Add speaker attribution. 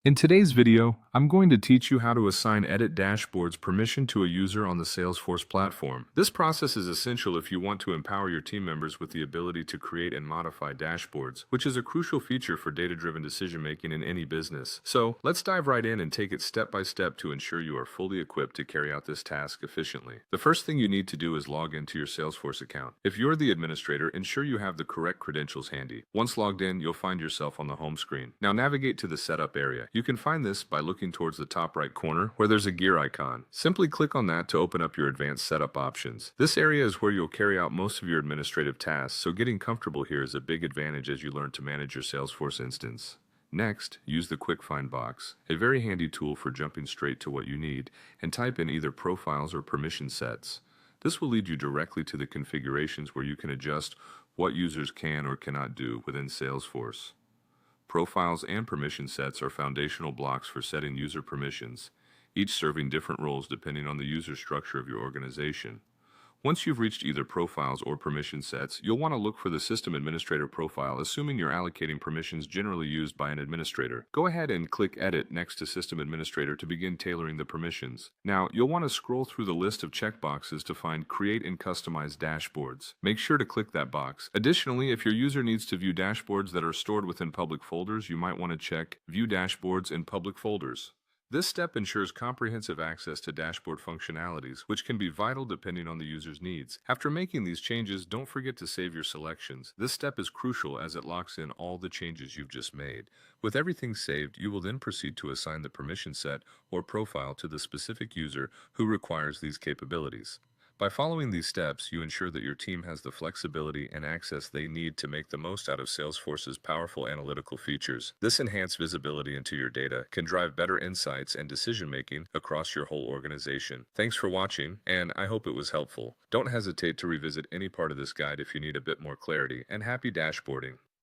Speaker 1: In today's video, I'm going to teach you how to assign Edit Dashboards permission to a user on the Salesforce platform. This process is essential if you want to empower your team members with the ability to create and modify dashboards, which is a crucial feature for data-driven decision-making in any business. So, let's dive right in and take it step by step to ensure you are fully equipped to carry out this task efficiently. The first thing you need to do is log into your Salesforce account. If you're the administrator, ensure you have the correct credentials handy. Once logged in, you'll find yourself on the home screen. Now navigate to the Setup area. You can find this by looking towards the top right corner where there's a gear icon. Simply click on that to open up your advanced setup options. This area is where you'll carry out most of your administrative tasks, so getting comfortable here is a big advantage as you learn to manage your Salesforce instance. Next, use the Quick Find box, a very handy tool for jumping straight to what you need, and type in either profiles or permission sets. This will lead you directly to the configurations where you can adjust what users can or cannot do within Salesforce. Profiles and permission sets are foundational blocks for setting user permissions, each serving different roles depending on the user structure of your organization. Once you've reached either profiles or permission sets, you'll want to look for the System Administrator profile, assuming you're allocating permissions generally used by an administrator. Go ahead and click Edit next to System Administrator to begin tailoring the permissions. Now, you'll want to scroll through the list of checkboxes to find Create and Customize Dashboards. Make sure to click that box. Additionally, if your user needs to view dashboards that are stored within public folders, you might want to check View Dashboards in Public Folders. This step ensures comprehensive access to dashboard functionalities, which can be vital depending on the user's needs. After making these changes, don't forget to save your selections. This step is crucial as it locks in all the changes you've just made. With everything saved, you will then proceed to assign the permission set or profile to the specific user who requires these capabilities. By following these steps, you ensure that your team has the flexibility and access they need to make the most out of Salesforce's powerful analytical features. This enhanced visibility into your data can drive better insights and decision-making across your whole organization. Thanks for watching, and I hope it was helpful. Don't hesitate to revisit any part of this guide if you need a bit more clarity, and happy dashboarding!